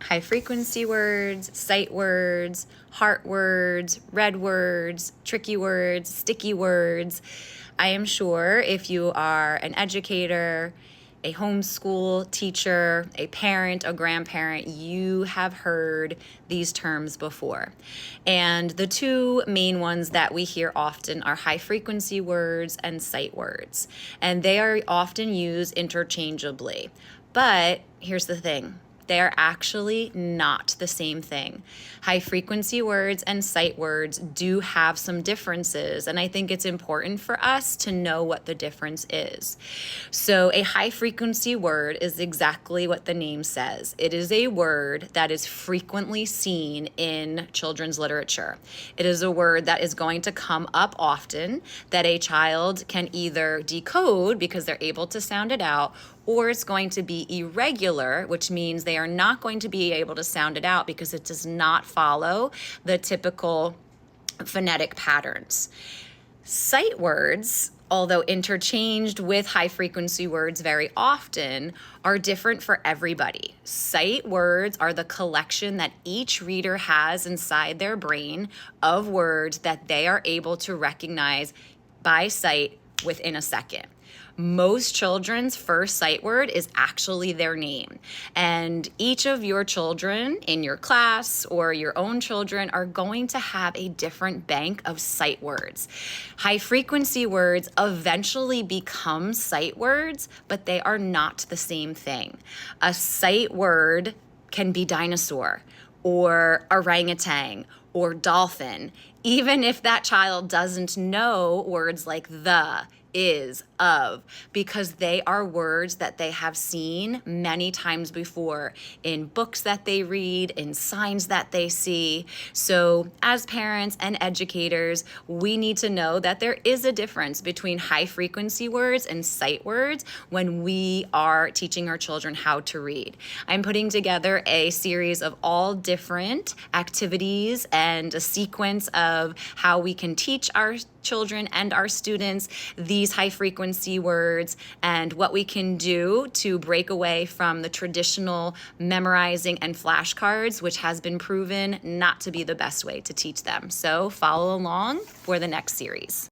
high frequency words, sight words, heart words, red words, tricky words, sticky words. I am sure if you are an educator, a homeschool teacher, a parent, a grandparent, you have heard these terms before. And the two main ones that we hear often are high frequency words and sight words. And they are often used interchangeably. But here's the thing. They are actually not the same thing. High frequency words and sight words do have some differences, and I think it's important for us to know what the difference is. So a high frequency word is exactly what the name says. It is a word that is frequently seen in children's literature. It is a word that is going to come up often, that a child can either decode because they're able to sound it out, or it's going to be irregular, which means they are not going to be able to sound it out because it does not follow the typical phonetic patterns. Sight words, although interchanged with high frequency words very often, are different for everybody. Sight words are the collection that each reader has inside their brain of words that they are able to recognize by sight within a second. Most children's first sight word is actually their name. And each of your children in your class or your own children are going to have a different bank of sight words. High frequency words eventually become sight words, but they are not the same thing. A sight word can be dinosaur or orangutan or dolphin, even if that child doesn't know words like the, is, of, because they are words that they have seen many times before in books that they read, in signs that they see. So as parents and educators, we need to know that there is a difference between high frequency words and sight words when we are teaching our children how to read. I'm putting together a series of all different activities and a sequence of how we can teach our children and our students these high frequency words and what we can do to break away from the traditional memorizing and flashcards, which has been proven not to be the best way to teach them. So follow along for the next series.